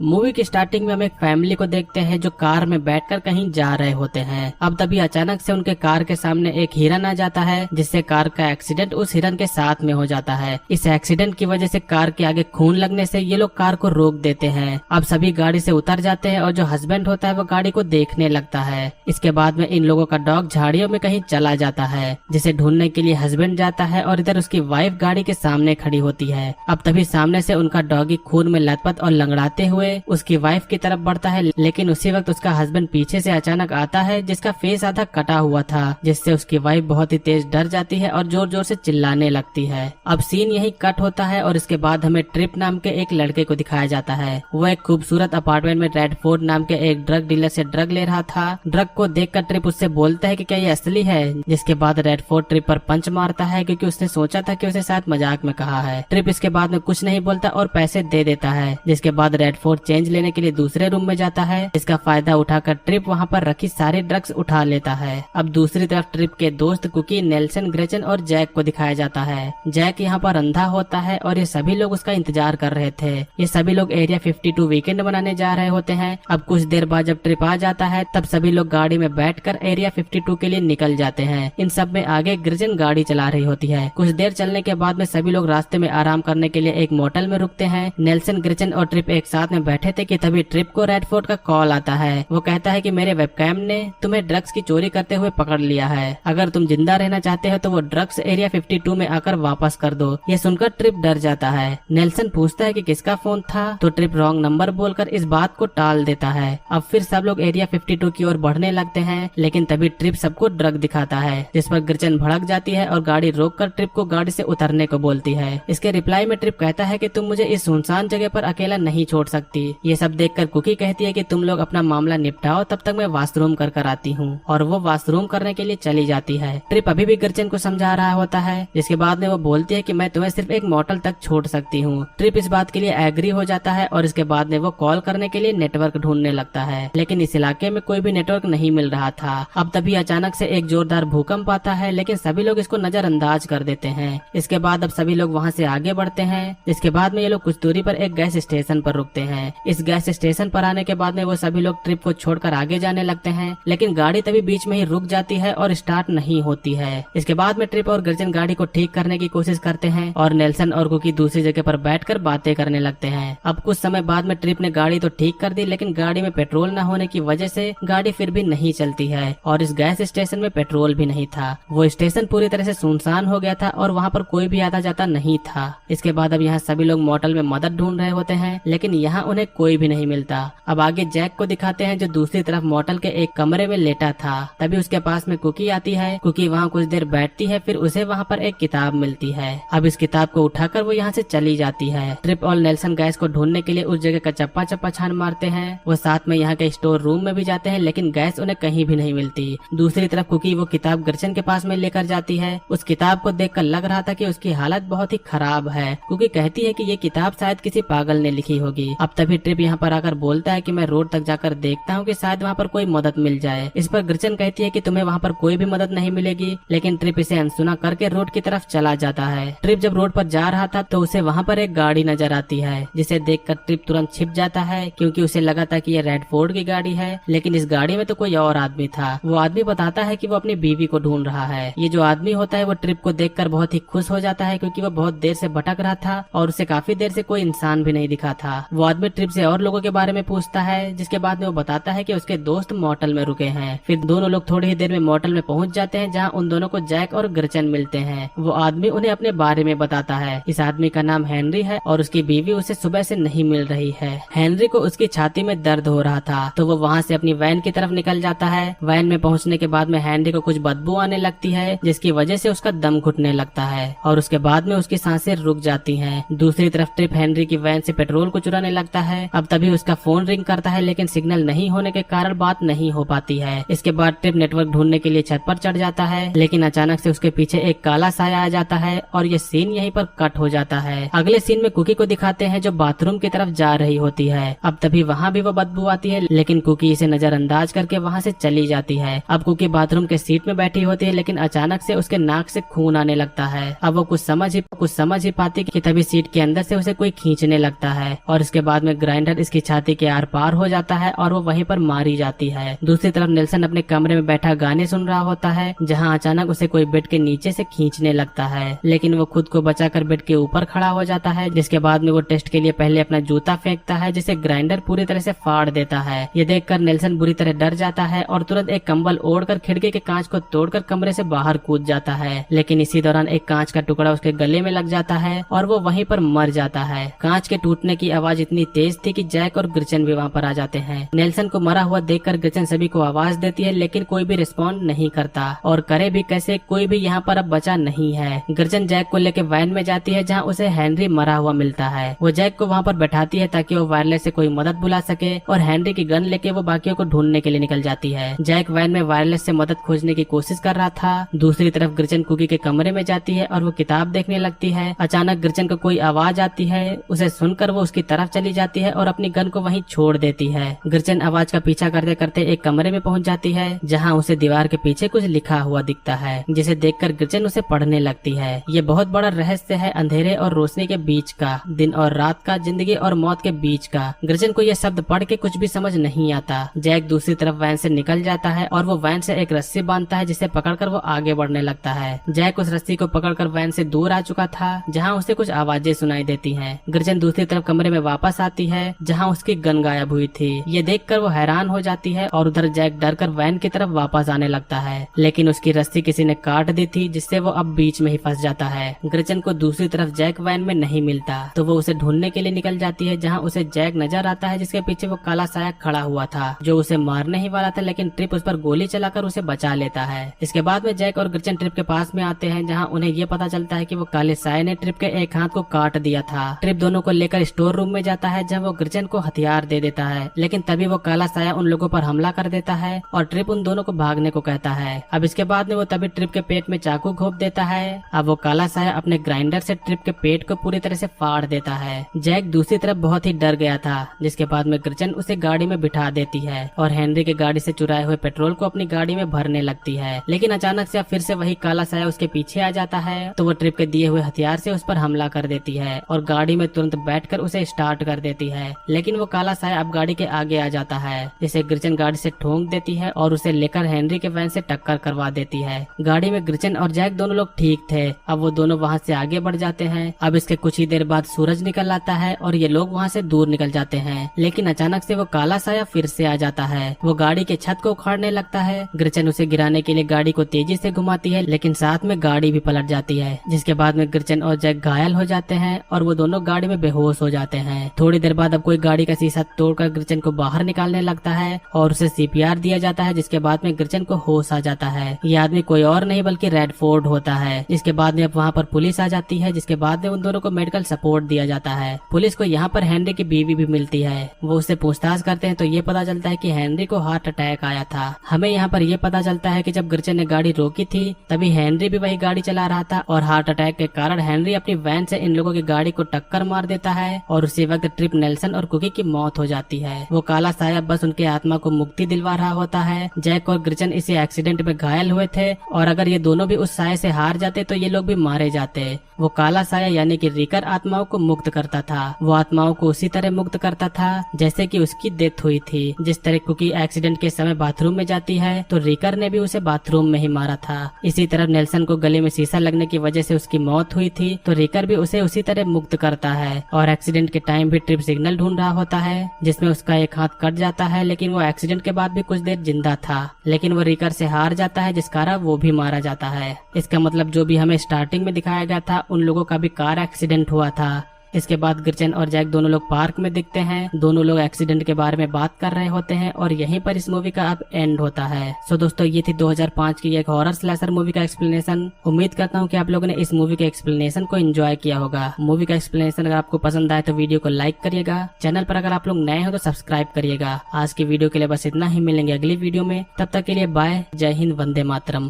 Movie की starting में हम एक फैमिली को देखते हैं जो कार में बैठकर कहीं जा रहे होते हैं। अब तभी अचानक से उनके कार के सामने एक हिरन आ जाता है, जिससे कार का एक्सीडेंट उस हिरन के साथ में हो जाता है। इस एक्सीडेंट की वजह से कार के आगे खून लगने से ये लोग कार को रोक देते हैं। अब सभी गाड़ी से उतर जाते हैं और जो हस्बैंड होता है वो गाड़ी को देखने लगता है। इसके बाद में इन लोगों का डॉग झाड़ियों में कहीं चला जाता है, जिसे ढूंढने के लिए हस्बैंड जाता है और इधर उसकी वाइफ गाड़ी के सामने खड़ी होती है। अब तभी सामने से उनका डॉगी खून में लथपथ और लंगड़ाते हुए उसकी वाइफ की तरफ बढ़ता है, लेकिन उसी वक्त उसका हस्बैंड पीछे से अचानक आता है, जिसका फेस आधा कटा हुआ था, जिससे उसकी वाइफ बहुत ही तेज डर जाती है और जोर जोर से चिल्लाने लगती है। अब सीन यही कट होता है और इसके बाद हमें ट्रिप नाम के एक लड़के को दिखाया जाता है। वो एक खूबसूरत अपार्टमेंट में रेडफोर्ड नाम के एक ड्रग डीलर से ड्रग ले रहा था। ड्रग को देखकर ट्रिप उससे बोलता है कि क्या ये असली है, जिसके बाद रेडफोर्ड ट्रिप पर पंच मारता है, क्योंकि उसने सोचा था कि उसे शायद मजाक में कहा है। ट्रिप इसके बाद में कुछ नहीं बोलता और पैसे दे देता है, जिसके बाद रेडफोर्ड चेंज लेने के लिए दूसरे रूम में जाता है। इसका फायदा उठाकर ट्रिप वहाँ पर रखी सारी ड्रग्स उठा लेता है। अब दूसरी तरफ ट्रिप के दोस्त कुकी, नेल्सन, ग्रेचन और जैक को दिखाया जाता है। जैक यहाँ पर अंधा होता है और ये सभी लोग उसका इंतजार कर रहे थे। ये सभी लोग एरिया 52 वीकेंड मनाने जा रहे होते हैं। अब कुछ देर बाद जब ट्रिप आ जाता है तब सभी लोग गाड़ी में बैठकर एरिया 52 के लिए निकल जाते हैं। इन सब में आगे ग्रेचन गाड़ी चला रही होती है। कुछ देर चलने के बाद में सभी लोग रास्ते में आराम करने के लिए एक मोटल में रुकते हैं। नेल्सन, ग्रेचन और ट्रिप एक साथ में बैठे थे कि तभी ट्रिप को रेडफोर्ड का कॉल आता है। वो कहता है कि मेरे वेबकैम ने तुम्हें ड्रग्स की चोरी करते हुए पकड़ लिया है। अगर तुम जिंदा रहना चाहते हो तो वो ड्रग्स एरिया 52 में आकर वापस कर दो। ये सुनकर ट्रिप डर जाता है। नेल्सन पूछता है कि किसका फोन था, तो ट्रिप रॉन्ग नंबर बोलकर इस बात को टाल देता है। अब फिर सब लोग एरिया 52 की ओर बढ़ने लगते हैं, लेकिन तभी ट्रिप सबको ड्रग दिखाता है, जिस पर ग्रेचन भड़क जाती है और गाड़ी रोककर ट्रिप को गाड़ी से उतरने को बोलती है। इसके रिप्लाई में ट्रिप कहता है कि तुम मुझे इस सुनसान जगह पर अकेला नहीं छोड़ सकती। ये सब देखकर कुकी कहती है कि तुम लोग अपना मामला निपटाओ, तब तक मैं वॉशरूम कर आती हूँ, और वो वॉशरूम करने के लिए चली जाती है। ट्रिप अभी भी ग्रेचन को समझा रहा होता है, जिसके बाद में वो बोलती है कि मैं तुम्हें सिर्फ एक मोटल तक छोड़ सकती हूँ। ट्रिप इस बात के लिए एग्री हो जाता है और इसके बाद में वो कॉल करने के लिए नेटवर्क ढूंढने लगता है, लेकिन इस इलाके में कोई भी नेटवर्क नहीं मिल रहा था। अब तभी अचानक से एक जोरदार भूकंप आता है, लेकिन सभी लोग इसको नजरअंदाज कर देते हैं। इसके बाद अब सभी लोग वहाँ से आगे बढ़ते हैं। इसके बाद में ये लोग कुछ दूरी पर एक गैस स्टेशन पर रुकते हैं। इस गैस स्टेशन पर आने के बाद में वो सभी लोग ट्रिप को छोड़कर आगे जाने लगते हैं, लेकिन गाड़ी तभी बीच में ही रुक जाती है और स्टार्ट नहीं होती है। इसके बाद में ट्रिप और ग्रेचन गाड़ी को ठीक करने की कोशिश करते हैं और नेल्सन और कुकी दूसरी जगह पर बैठकर बातें करने लगते हैं। अब कुछ समय बाद में ट्रिप ने गाड़ी तो ठीक कर दी, लेकिन गाड़ी में पेट्रोल न होने की वजह से गाड़ी फिर भी नहीं चलती है और इस गैस स्टेशन में पेट्रोल भी नहीं था। वो स्टेशन पूरी तरह से सुनसान हो गया था और वहाँ पर कोई भी आता जाता नहीं था। इसके बाद अब यहाँ सभी लोग मोटल में मदद ढूंढ रहे होते हैं, लेकिन यहाँ उन्हें कोई भी नहीं मिलता। अब आगे जैक को दिखाते हैं जो दूसरी तरफ मोटल के एक कमरे में लेटा था। तभी उसके पास में कुकी आती है। कुकी वहाँ कुछ देर बैठती है, फिर उसे वहाँ पर एक किताब मिलती है। अब इस किताब को उठाकर वो यहाँ से चली जाती है। ट्रिप और नेल्सन गैस को ढूंढने के लिए उस जगह का चप्पा चप्पा छान मारते हैं। वो साथ में यहाँ के स्टोर रूम में भी जाते हैं, लेकिन गैस उन्हें कहीं भी नहीं मिलती। दूसरी तरफ कुकी वो किताब ग्रेचन के पास में लेकर जाती है। उस किताब को देखकर लग रहा था कि उसकी हालत बहुत ही खराब है। कुकी कहती है कि ये किताब शायद किसी पागल ने लिखी होगी। अब तभी ट्रिप यहाँ पर आकर बोलता है कि मैं रोड तक जाकर देखता हूँ कि शायद वहाँ पर कोई मदद मिल जाए। इस पर ग्रेचन कहती है कि तुम्हें वहाँ पर कोई भी मदद नहीं मिलेगी, लेकिन ट्रिप इसे अनसुना करके रोड की तरफ चला जाता है। ट्रिप जब रोड पर जा रहा था तो उसे वहाँ पर एक गाड़ी नजर आती है, जिसे देखकर ट्रिप तुरंत छिप जाता है, क्योंकि उसे लगा था कि ये रेडफोर्ड की गाड़ी है, लेकिन इस गाड़ी में तो कोई और आदमी था। वो आदमी बताता है कि वो अपनी बीवी को ढूंढ रहा है। ये जो आदमी होता है वो ट्रिप को देखकर बहुत ही खुश हो जाता है, क्योंकि वो बहुत देर से भटक रहा था और उसे काफी देर से कोई इंसान भी नहीं दिखा था। वो आदमी ट्रिप से और लोगों के बारे में पूछता है, जिसके बाद में वो बताता है कि उसके दोस्त मोटल में रुके हैं। फिर दोनों लोग थोड़ी ही देर में मोटल में पहुंच जाते हैं, जहां उन दोनों को जैक और ग्रेचन मिलते हैं। वो आदमी उन्हें अपने बारे में बताता है। इस आदमी का नाम हेनरी है और उसकी बीवी उसे सुबह से नहीं मिल रही है। हेनरी को उसकी छाती में दर्द हो रहा था, तो वो वहाँ से अपनी वैन की तरफ निकल जाता है। वैन में पहुँचने के बाद में हेनरी को कुछ बदबू आने लगती है, जिसकी वजह से उसका दम घुटने लगता है और उसके बाद में उसकी सांसें रुक जाती हैं। दूसरी तरफ ट्रिप हेनरी की वैन से पेट्रोल को चुराने लगता है। अब तभी उसका फोन रिंग करता है, लेकिन सिग्नल नहीं होने के कारण बात नहीं हो पाती है। इसके बाद ट्रिप नेटवर्क ढूंढने के लिए छत पर चढ़ जाता है, लेकिन अचानक से उसके पीछे एक काला साया आ जाता है और ये सीन यहीं पर कट हो जाता है। अगले सीन में कुकी को दिखाते हैं जो बाथरूम की तरफ जा रही होती है। अब तभी वहाँ भी वो बदबू आती है, लेकिन कुकी इसे नजरअंदाज करके वहाँ से चली जाती है। अब कुकी बाथरूम के सीट में बैठी होती है, लेकिन अचानक से उसके नाक से खून आने लगता है। अब वो कुछ समझ ही पाती कि तभी सीट के अंदर से उसे कोई खींचने लगता है और इसके बाद में ग्राइंडर इसकी छाती के आर पार हो जाता है और वो वहीं पर मारी जाती है। दूसरी तरफ नेल्सन अपने कमरे में बैठा गाने सुन रहा होता है, जहाँ अचानक उसे कोई बेड के नीचे से खींचने लगता है, लेकिन वो खुद को बचाकर बेड के ऊपर खड़ा हो जाता है। जिसके बाद में वो टेस्ट के लिए पहले अपना जूता फेंकता है, जिसे ग्राइंडर पूरी तरह से फाड़ देता है। ये देखकर नेल्सन बुरी तरह डर जाता है और तुरंत एक कंबल ओढ़कर खिड़की के कांच को तोड़कर कमरे से बाहर कूद जाता है। लेकिन इसी दौरान एक कांच का टुकड़ा उसके गले में लग जाता है और वो वहीं पर मर जाता है। कांच के टूटने की आवाज इतनी तेज थी कि जैक और ग्रिचन भी वहाँ पर आ जाते हैं। नेल्सन को मरा हुआ देखकर ग्रिचन सभी को आवाज देती है, लेकिन कोई भी रिस्पॉन्ड नहीं करता और करे भी कैसे, कोई भी यहाँ पर अब बचा नहीं है। ग्रिचन जैक को लेकर वैन में जाती है, जहाँ उसे हेनरी मरा हुआ मिलता है। वो जैक को वहाँ पर बैठाती है ताकि वो वायरलेस से कोई मदद बुला सके और हेनरी की गन लेके वो बाकियों को ढूंढने के लिए निकल जाती है। जैक वैन में वायरलेस से मदद खोजने की कोशिश कर रहा था। दूसरी तरफ ग्रिचन कुकी के कमरे में जाती है और वो किताब देखने लगती है। अचानक ग्रिचन को कोई आवाज आती है, उसे सुनकर वो उसकी तरफ चली जाती है और अपनी गन को वहीं छोड़ देती है। ग्रिचन आवाज का पीछा करते करते एक कमरे में पहुंच जाती है, जहां उसे दीवार के पीछे कुछ लिखा हुआ दिखता है, जिसे देखकर ग्रिचन उसे पढ़ने लगती है। ये बहुत बड़ा रहस्य है, अंधेरे और रोशनी के बीच का, दिन और रात का, जिंदगी और मौत के बीच का। ग्रिचन को यह शब्द पढ़ के कुछ भी समझ नहीं आता। जैक दूसरी तरफ वैन से निकल जाता है और वो वैन से एक रस्सी बांधता है, जिसे पकड़कर वो आगे बढ़ने लगता है। जैक उस रस्सी को पकड़कर वैन से दूर आ चुका था, जहां उसे कुछ आवाजें सुनाई देती हैं। ग्रिचन दूसरी तरफ कमरे में वापस आती है, जहां उसकी गन गायब हुई थी। ये देखकर वो हैरान हो जाती है और उधर जैक डरकर वैन की तरफ वापस आने लगता है, लेकिन उसकी रस्सी किसी ने काट दी थी, जिससे वो अब बीच में ही फंस जाता है। ग्रिचन को दूसरी तरफ जैक वैन में नहीं मिलता, तो वो उसे ढूंढने के लिए निकल जाती है, जहाँ उसे जैक नजर आता है, जिसके पीछे वो काला साया खड़ा हुआ था, जो उसे मारने ही वाला था, लेकिन ट्रिप उस पर गोली चलाकर उसे बचा लेता है। इसके बाद में जैक और ग्रिचन ट्रिप के पास में आते हैं, जहाँ उन्हें ये पता चलता है कि वो काले साये ने ट्रिप के एक हाथ को काट दिया था। ट्रिप दोनों को लेकर स्टोर रूम में जाता है, जहाँ वो ग्रिचन को हथियार दे देता है, लेकिन तभी वो काला साया उन लोगों पर हमला कर देता है और ट्रिप उन दोनों को भागने को कहता है। अब इसके बाद में वो तभी ट्रिप के पेट में चाकू घोंप देता है। अब वो काला साया अपने ग्राइंडर से ट्रिप के पेट को पूरी तरह से फाड़ देता है। जैक दूसरी तरफ बहुत ही डर गया था, जिसके बाद में ग्रिचन उसे गाड़ी में बिठा देती है और हेनरी के गाड़ी से चुराए हुए पेट्रोल को अपनी गाड़ी में भरने लगती है। लेकिन अचानक से फिर से वही काला साया उसके पीछे आ जाता है, तो वो ट्रिप के दिए हुए हथियार से उस पर हमला कर देती है और गाड़ी में तुरंत बैठकर उसे स्टार्ट कर देती है। लेकिन वो काला साया अब गाड़ी के आगे आ जाता है, जिसे ग्रिचन गाड़ी से ठोक देती है और उसे लेकर हेनरी के वैन से टक्कर करवा देती है। गाड़ी में ग्रिचन और जैक दोनों लोग ठीक थे। अब वो दोनों वहाँ से आगे बढ़ जाते हैं। अब इसके कुछ ही देर बाद सूरज निकल आता है और ये लोग वहाँ से दूर निकल जाते हैं, लेकिन अचानक से वो काला साया फिर से आ जाता है। वो गाड़ी के छत को उखाड़ने लगता है। ग्रिचन उसे गिराने के लिए गाड़ी को तेजी से घुमाती है, लेकिन साथ में गाड़ी भी पलट जाती है, जिसके बाद में ग्रिचन और जैक घायल हो जाते हैं और वो दोनों गाड़ी में बेहोश हो जाते हैं। थोड़ी देर बाद अब कोई गाड़ी का शीशा तोड़कर ग्रिचन को बाहर निकालने लगता है और उसे सीपीआर दिया जाता है, जिसके बाद में ग्रिचन को होश आ जाता है। ये आदमी कोई और नहीं बल्कि रेडफोर्ड होता है। इसके बाद में अब वहाँ पर पुलिस आ जाती है, जिसके बाद में उन दोनों को मेडिकल सपोर्ट दिया जाता है। पुलिस को यहाँ पर हेनरी की बीवी भी मिलती है। वो उससे पूछताछ करते हैं तो ये पता चलता है कि हेनरी को हार्ट अटैक आया था। हमें यहाँ पर ये पता चलता है कि जब ग्रिचन ने गाड़ी रोकी थी, तभी हेनरी भी वही गाड़ी चला रहा था और हार्ट अटैक के कारण हेनरी अपनी वैन से इन लोगों की गाड़ी को टक्कर मार देता है और उसी वक्त ट्रिप, नेल्सन और कुकी की मौत हो जाती है। वो काला साया बस उनके आत्मा को मुक्ति दिलवा रहा होता है। जैक और ग्रिचन इसी एक्सीडेंट में घायल हुए थे और अगर ये दोनों भी उस साये से हार जाते तो ये लोग भी मारे जाते। वो काला साया यानी कि रिकर आत्माओं को मुक्त करता था। वो आत्माओं को उसी तरह मुक्त करता था जैसे कि उसकी डेथ हुई थी। जिस तरह कुकी एक्सीडेंट के समय बाथरूम में जाती है, तो रिकर ने भी उसे बाथरूम में ही मारा था। इसी तरह नेल्सन को गले में शीशा लगने की वजह से उसकी मौत हुई थी, तो रिकर भी उसे उसी तरह मुक्त करता है। और एक्सीडेंट के टाइम भी ट्रिप सिग्नल ढूंढ रहा होता है, जिसमें उसका एक हाथ कट जाता है, लेकिन वो एक्सीडेंट के बाद भी कुछ देर जिंदा था। लेकिन वो रिकर से हार जाता है, जिस कारण वो भी मारा जाता है। इसका मतलब जो भी हमें स्टार्टिंग में दिखाया गया था, उन लोगों का भी कार एक्सीडेंट हुआ था। इसके बाद ग्रिचन और जैक दोनों लोग पार्क में दिखते हैं। दोनों लोग एक्सीडेंट के बारे में बात कर रहे होते हैं और यहीं पर इस मूवी का अब एंड होता है। सो दोस्तों, ये थी 2005 की एक हॉरर स्लैशर मूवी का एक्सप्लेनेशन। उम्मीद करता हूँ कि आप लोगों ने इस मूवी के एक्सप्लेनेशन को एंजॉय किया होगा। मूवी का एक्सप्लेनेशन अगर आपको पसंद आए तो वीडियो को लाइक करिएगा। चैनल पर अगर आप लोग नए हो तो सब्सक्राइब करिएगा। आज की वीडियो के लिए बस इतना ही। मिलेंगे अगली वीडियो में, तब तक के लिए बाय। जय हिंद, वंदे मातरम।